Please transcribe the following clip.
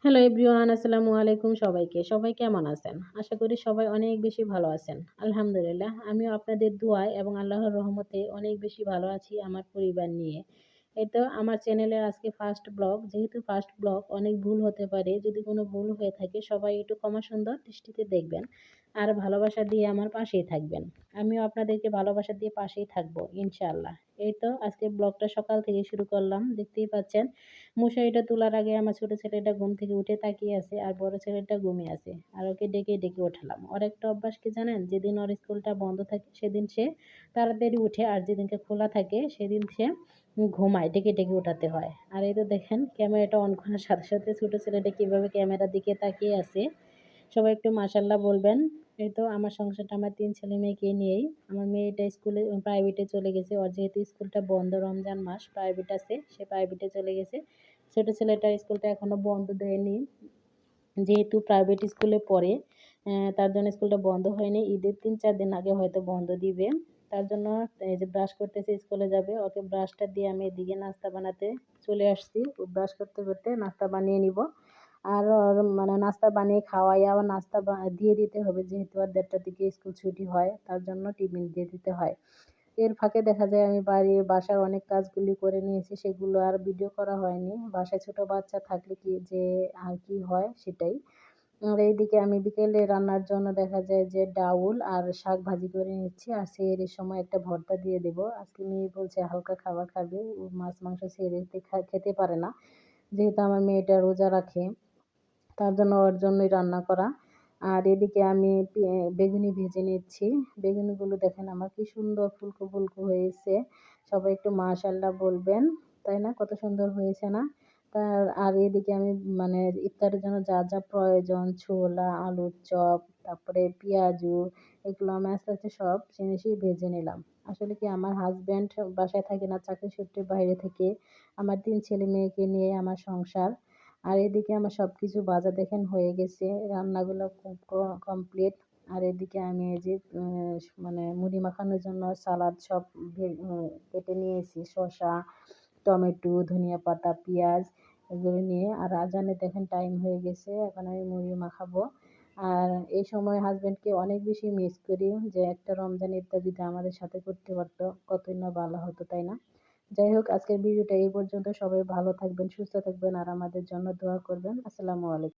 Hello everyone, আসসালামু আলাইকুম সবাইকে। সবাই কেমন আছেন? আশা করি সবাই অনেক বেশি ভালো আছেন। আলহামদুলিল্লাহ, আমিও আপনাদের দোয়ায় এবং আল্লাহর রহমতে অনেক বেশি ভালো আছি আমার পরিবার নিয়ে। এই তো আমার চ্যানেলের আজকে ফার্স্ট ব্লগ। যেহেতু ফার্স্ট ব্লগ অনেক ভুল হতে পারে। যদি কোনো ভুল হয়ে থাকে সবাই একটু ক্ষমা সুন্দর দৃষ্টিতে দেখবেন। আর ভালোবাসা দিয়ে আমার পাশেই থাকবেন। আমিও আপনাদেরকে ভালোবাসা দিয়ে পাশেই থাকবো ইনশাআল্লাহ। এই তো আজকে ব্লগটা সকাল থেকে শুরু করলাম। দেখতেই পাচ্ছেন মশারিটা তোলার আগে আমার ছোট ছেলেটা ঘুম থেকে উঠে তাকিয়ে আছে আর বড় ছেলেটা ঘুমিয়ে আছে। আর ওকে ডেকে ডেকে ওঠালাম। ওর একটা অভ্যাস কি জানেন? যেদিন ওর স্কুলটা বন্ধ থাকে সেদিন সে তাড়াতাড়ি উঠে, আর যেদিনকে খোলা থাকে সেদিন সে ঘুমায়, ডেকে ডেকে ওঠাতে হয়। আর এই তো দেখেন ক্যামেরাটা অন করার সাথে সাথে ছোট ছেলেটা কিভাবে ক্যামেরার দিকে তাকিয়ে আছে। সবাই একটু মাশাআল্লাহ বলবেন। এই তো আমার সংসারটা আমার ৩ ছেলে মেয়েকে নিয়েই। আমার মেয়েটা স্কুলে প্রাইভেটে চলে গেছে। ওর যেহেতু স্কুলটা বন্ধ, রমজান মাস, প্রাইভেট আছে, সে প্রাইভেটে চলে গেছে। ছোট ছেলেটার স্কুলটা এখনো বন্ধ দেয়নি। যেহেতু প্রাইভেট স্কুলে পড়ে, তার জন্য স্কুলটা বন্ধ হয়নি। ঈদের ৩-৪ দিন আগে হয়তো বন্ধ দিবে। তার জন্য এই যে ব্রাশ করতেছে, স্কুলে যাবে। ওকে ব্রাশটা দিয়ে আমি এদিকে নাস্তা বানাতে চলে আসছি। ও ব্রাশ করতে করতে নাস্তা বানিয়ে নিব। আর ওর মানে নাস্তা বানিয়ে খাওয়াই আবার নাস্তা দিয়ে দিতে হবে, যেহেতু আর ১:৩০ দিকে স্কুল ছুটি হয়, তার জন্য টিফিন দিয়ে দিতে হয়। এর ফাঁকে দেখা যায় আমি বাসার অনেক কাজগুলি করে নিয়েছি, সেগুলো আর ভিডিও করা হয়নি। বাসায় ছোট বাচ্চা থাকলে কি যে আর কি হয় সেটাই। আর এইদিকে আমি বিকেলে রান্নার জন্য দেখা যায় যে ডাউল আর শাক ভাজি করে নিচ্ছি, আর সেহরির সময় একটা ভর্তা দিয়ে দেবো। আজকে মেয়ে বলছে হালকা খাবার খাবে, ও মাছ মাংস সেহরিতে খেতে পারে না, যেহেতু আমার মেয়েটা রোজা রাখে, তার জন্য ওর জন্যই রান্না করা। আর এদিকে আমি বেগুনি ভেজে নিচ্ছি। বেগুনিগুলো দেখেন আমার কি সুন্দর ফুলকো ফুলকো হয়েছে। সবাই একটু মাশাআল্লাহ বলবেন। তাই না? কত সুন্দর হয়েছে না? আর এদিকে আমি মানে ইফতারের জন্য যা যা প্রয়োজন, ছোলা, আলুর চপ, তারপরে পেঁয়াজু, এগুলো আমি আস্তে আস্তে সব জিনিসই ভেজে নিলাম। আসলে কি আমার হাসব্যান্ড বাসায় থাকে না, চাকরি সূত্রে বাইরে থাকে। আমার ৩ ছেলে মেয়েকে নিয়ে আমার সংসার। আর এদিকে আমার সবকিছু ভাজা দেখেন হয়ে গেছে। রান্নাগুলো কমপ্লিট। আর এদিকে আমি এই যে মানে মুড়ি মাখানোর জন্য সালাদ সব কেটে নিয়েছি। শসা, টমেটো, ধনিয়া পাতা, পেঁয়াজ এগুলো নিয়ে। আর আজানের দেখেন টাইম হয়ে গেছে। এখন আমি মুড়ি মাখাবো। আর এই সময় হাসব্যান্ডকে অনেক বেশি মিস করি, যে একটা রমজান ইফতার যদি আমাদের সাথে করতে পারতো কতই না ভালো হতো, তাই না? যাই হোক, আজকের ভিডিওটা এই পর্যন্ত। সবাই ভালো থাকবেন, সুস্থ থাকবেন আর আমাদের জন্য দোয়া করবেন। আসসালামু আলাইকুম।